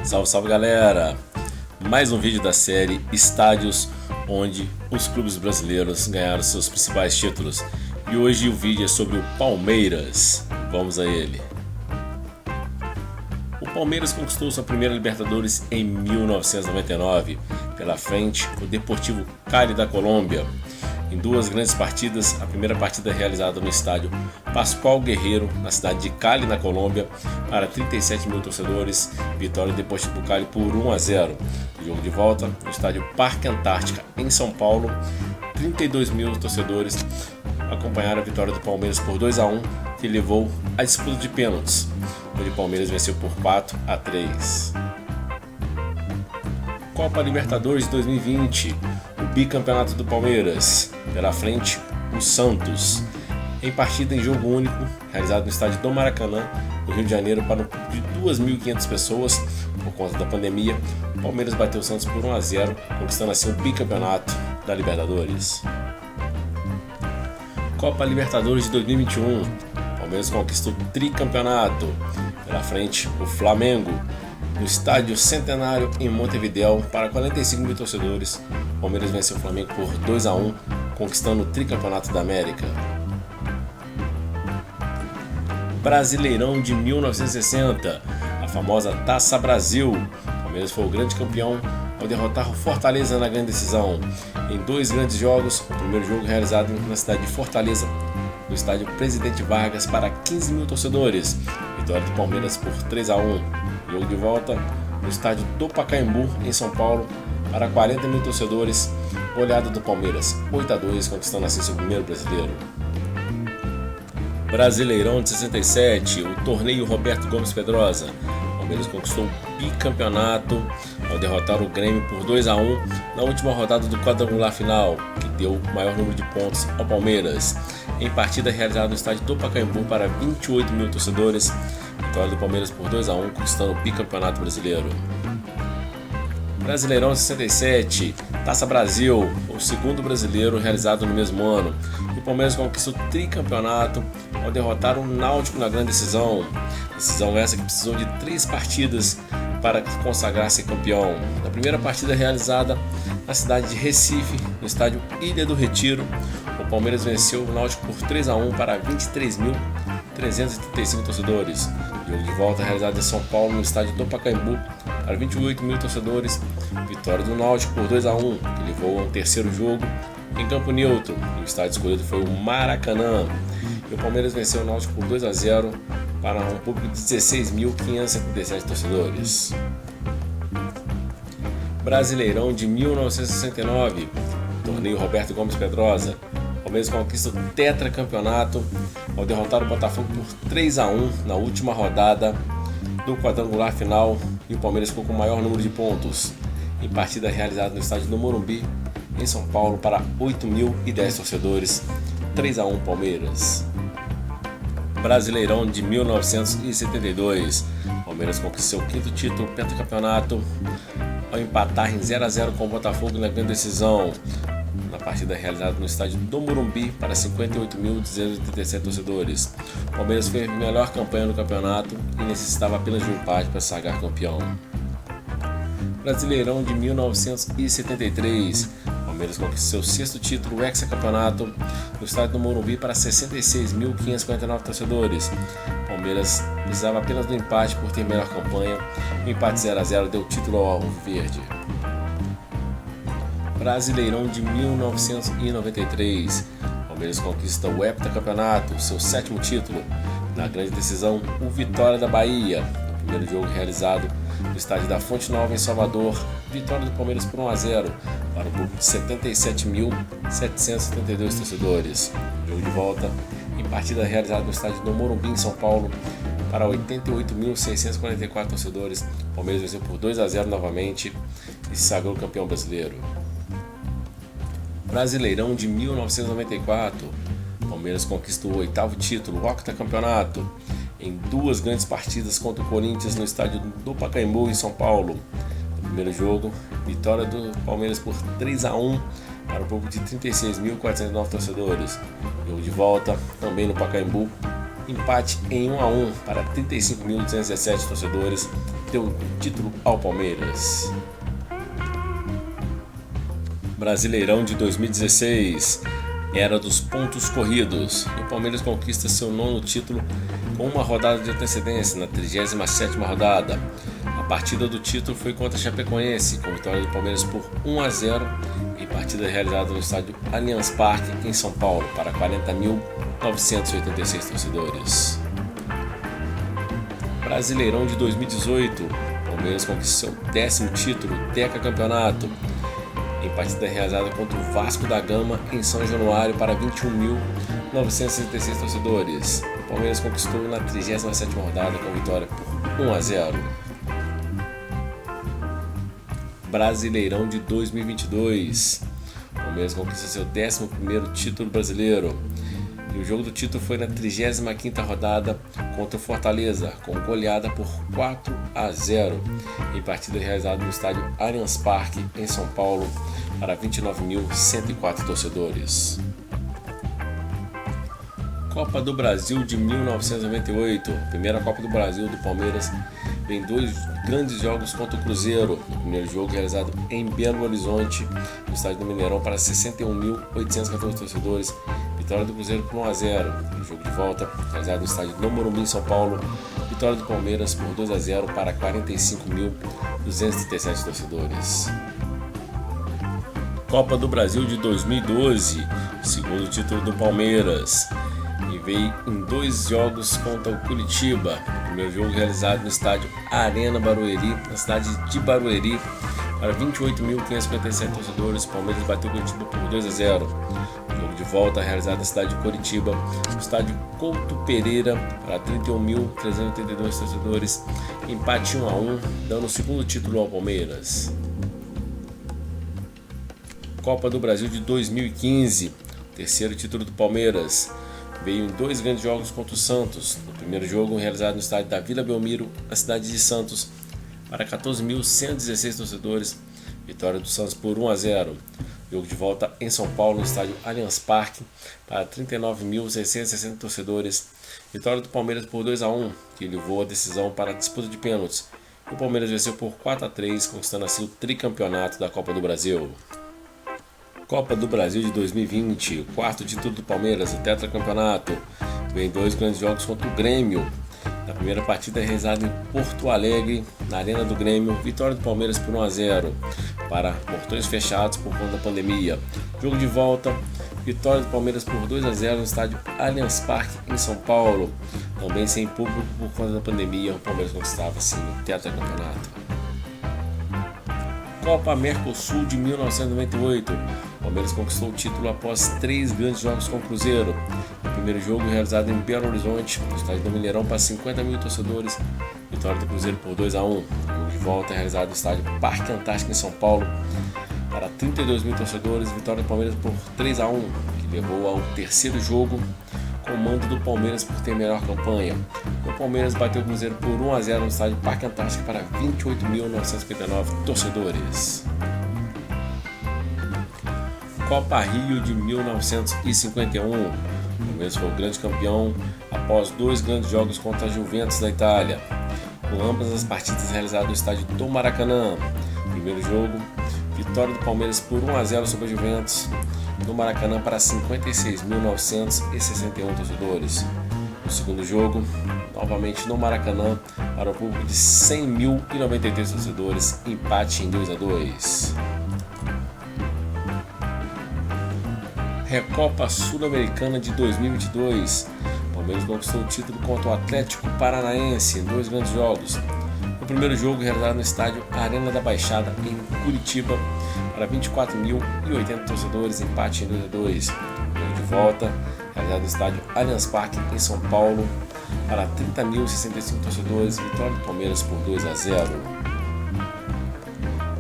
Salve, salve galera! Mais um vídeo da série Estádios, onde os clubes brasileiros ganharam seus principais títulos. E hoje o vídeo é sobre o Palmeiras. Vamos a ele. O Palmeiras conquistou sua primeira Libertadores em 1999, pela frente o Deportivo Cali da Colômbia. Em duas grandes partidas, a primeira partida realizada no estádio Pascoal Guerreiro, na cidade de Cali, na Colômbia, para 37 mil torcedores, vitória do Deportivo Cali por 1-0. O jogo de volta no estádio Parque Antártica, em São Paulo, 32 mil torcedores acompanharam a vitória do Palmeiras por 2-1, que levou à disputa de pênaltis, onde o Palmeiras venceu por 4-3. Copa Libertadores de 2020, o bicampeonato do Palmeiras, pela frente o Santos, em partida em jogo único, realizado no estádio do Maracanã, no Rio de Janeiro, para um público de 2.500 pessoas. Por conta da pandemia, o Palmeiras bateu o Santos por 1-0, conquistando assim o bicampeonato da Libertadores. Copa Libertadores de 2021, o Palmeiras conquistou o tricampeonato, pela frente o Flamengo, no estádio Centenário em Montevidéu, para 45 mil torcedores. O Palmeiras venceu o Flamengo por 2-1, conquistando o tricampeonato da América. Brasileirão de 1960, a famosa Taça Brasil. O Palmeiras foi o grande campeão ao derrotar o Fortaleza na grande decisão. Em dois grandes jogos, o primeiro jogo realizado na cidade de Fortaleza, no estádio Presidente Vargas, para 15 mil torcedores. Vitória do Palmeiras por 3-1. Jogo de volta no estádio do Pacaembu, em São Paulo, para 40 mil torcedores. Goleada do Palmeiras 8-2, conquistando assim seu primeiro brasileiro. Brasileirão de 67, o torneio Roberto Gomes Pedrosa. O Palmeiras conquistou o bicampeonato ao derrotar o Grêmio por 2-1 na última rodada do quadrangular final, que deu o maior número de pontos ao Palmeiras. Em partida realizada no estádio do Pacaembu para 28 mil torcedores, vitória do Palmeiras por 2-1, conquistando o bicampeonato brasileiro. Brasileirão 67, Taça Brasil, o segundo brasileiro realizado no mesmo ano. E o Palmeiras conquistou o tricampeonato ao derrotar o Náutico na grande decisão. Decisão essa que precisou de 3 partidas para consagrar-se campeão. Na primeira partida realizada na cidade de Recife, no estádio Ilha do Retiro, o Palmeiras venceu o Náutico por 3-1 para 23.335 torcedores. Jogo de volta realizado em São Paulo, no estádio do Pacaembu, para 28 mil torcedores. Vitória do Náutico por 2-1, que levou a um terceiro jogo em campo neutro. O estádio escolhido foi o Maracanã. E o Palmeiras venceu o Náutico por 2-0 para um público de 16.577 torcedores. Brasileirão de 1969, torneio Roberto Gomes Pedrosa. O Palmeiras conquista o tetracampeonato ao derrotar o Botafogo por 3-1 na última rodada do quadrangular final, e o Palmeiras ficou com o maior número de pontos em partida realizada no estádio do Morumbi, em São Paulo, para 8.010 torcedores. 3-1 Palmeiras. Brasileirão de 1972, o Palmeiras conquistou o 5º título pentacampeonato ao empatar em 0-0 com o Botafogo na grande decisão, na partida realizada no estádio do Morumbi para 58.287 torcedores. O Palmeiras fez a melhor campanha no campeonato e necessitava apenas de um empate para sagrar campeão. Brasileirão de 1973, o Palmeiras conquistou seu 6º título hexacampeonato no estádio do Morumbi para 66.549 torcedores. O Palmeiras precisava apenas do empate por ter melhor campanha. O empate 0-0 deu o título ao Alviverde. Brasileirão de 1993, o Palmeiras conquista o heptacampeonato, seu 7º título. Na grande decisão, o Vitória da Bahia. No primeiro jogo realizado no estádio da Fonte Nova, em Salvador, vitória do Palmeiras por 1-0 para um público de 77.772 torcedores. Jogo de volta em partida realizada no estádio do Morumbi, em São Paulo, para 88.644 torcedores. O Palmeiras venceu por 2-0 novamente e se sagrou campeão brasileiro. Brasileirão de 1994, o Palmeiras conquistou o 8º título, o octacampeonato, em duas grandes partidas contra o Corinthians no estádio do Pacaembu, em São Paulo. No primeiro jogo, vitória do Palmeiras por 3-1 para um público de 36.409 torcedores. Jogo de volta, também no Pacaembu, empate em 1-1 para 35.217 torcedores. deu título ao Palmeiras. Brasileirão de 2016, era dos pontos corridos, e o Palmeiras conquista seu 9º título com uma rodada de antecedência na 37ª rodada. A partida do título foi contra a Chapecoense, com vitória do Palmeiras por 1-0, em partida realizada no estádio Allianz Parque, em São Paulo, para 40.986 torcedores. Brasileirão de 2018, o Palmeiras conquistou seu 10º título, Decacampeonato, em partida realizada contra o Vasco da Gama em São Januário para 21.966 torcedores. O Palmeiras conquistou na 37ª rodada com vitória por 1-0. Brasileirão de 2022, o Palmeiras conquista seu 11º título brasileiro. E o jogo do título foi na 35ª rodada contra o Fortaleza, com goleada por 4-0, em partida realizada no estádio Allianz Parque, em São Paulo, para 29.104 torcedores. Copa do Brasil de 1998, primeira Copa do Brasil do Palmeiras, vem 2 grandes jogos contra o Cruzeiro. O primeiro jogo realizado em Belo Horizonte, no estádio do Mineirão, para 61.814 torcedores. Vitória do Cruzeiro por 1-0. O jogo de volta, realizado no estádio do Morumbi, em São Paulo. Vitória do Palmeiras por 2-0 para 45.237 torcedores. Copa do Brasil de 2012, segundo título do Palmeiras. E veio em 2 jogos contra o Curitiba. O primeiro jogo realizado no estádio Arena Barueri, na cidade de Barueri, para 28.557 torcedores. O Palmeiras bateu o Curitiba por 2-0. Jogo de volta realizado na cidade de Curitiba, no estádio Couto Pereira, para 31.382 torcedores, empate 1-1, dando o 2º título ao Palmeiras. Copa do Brasil de 2015, terceiro título do Palmeiras, veio em 2 grandes jogos contra o Santos. No primeiro jogo, realizado no estádio da Vila Belmiro, na cidade de Santos, para 14.116 torcedores, vitória do Santos por 1-0. Jogo de volta em São Paulo, no estádio Allianz Parque, para 39.660 torcedores. Vitória do Palmeiras por 2-1, que levou a decisão para a disputa de pênaltis. O Palmeiras venceu por 4-3, conquistando assim o tricampeonato da Copa do Brasil. Copa do Brasil de 2020, o 4º título do Palmeiras, o tetracampeonato. Vem 2 grandes jogos contra o Grêmio. Na primeira partida realizada em Porto Alegre, na Arena do Grêmio, vitória do Palmeiras por 1-0, para portões fechados por conta da pandemia. Jogo de volta, vitória do Palmeiras por 2-0 no estádio Allianz Parque, em São Paulo. Também sem público por conta da pandemia, o Palmeiras conquistava assim o tetracampeonato. Copa Mercosul de 1998, o Palmeiras conquistou o título após 3 grandes jogos com o Cruzeiro. O primeiro jogo realizado em Belo Horizonte, no estádio do Mineirão, para 50.000 torcedores, vitória do Cruzeiro por 2-1. O jogo de volta realizado no estádio Parque Antártico, em São Paulo, para 32.000 torcedores, vitória do Palmeiras por 3-1, que levou ao terceiro jogo com o mando do Palmeiras por ter melhor campanha. O Palmeiras bateu o Cruzeiro por 1-0 no estádio Parque Antártico para 28.959 torcedores. Copa Rio de 1951. O Palmeiras foi o grande campeão após 2 grandes jogos contra a Juventus da Itália, com ambas as partidas realizadas no estádio do Maracanã. Primeiro jogo, vitória do Palmeiras por 1-0 sobre a Juventus no Maracanã para 56.961 torcedores. No segundo jogo, novamente no Maracanã, para o público de 100.093 torcedores, empate em 2-2. Recopa Sul-Americana de 2022. O Palmeiras conquistou o título contra o Atlético Paranaense em 2 grandes jogos. O primeiro jogo realizado no estádio Arena da Baixada, em Curitiba, para 24.080 torcedores, empate em 2-2. Jogo de volta, realizado no estádio Allianz Parque, em São Paulo, para 30.065 torcedores, vitória do Palmeiras por 2-0.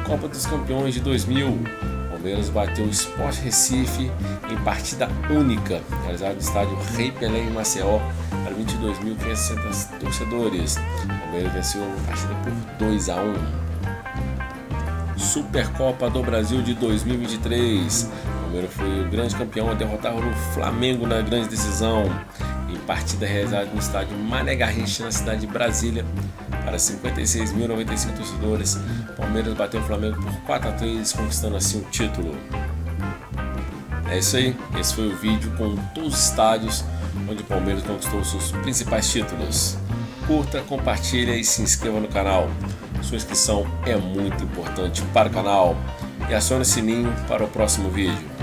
Copa dos Campeões de 2000. O Palmeiras bateu o Sport Recife em partida única, realizada no estádio Rei Pelé, em Maceió, para 22.560 torcedores. O Palmeiras venceu a partida por 2-1. Supercopa do Brasil de 2023. O Palmeiras foi o grande campeão a derrotar o Flamengo na grande decisão, em partida realizada no estádio Mané Garrincha, na cidade de Brasília, para 56.095 torcedores. Palmeiras bateu o Flamengo por 4-3, conquistando assim o título. É isso aí, esse foi o vídeo com todos os estádios onde o Palmeiras conquistou seus principais títulos. Curta, compartilha e se inscreva no canal. Sua inscrição é muito importante para o canal. E acione o sininho para o próximo vídeo.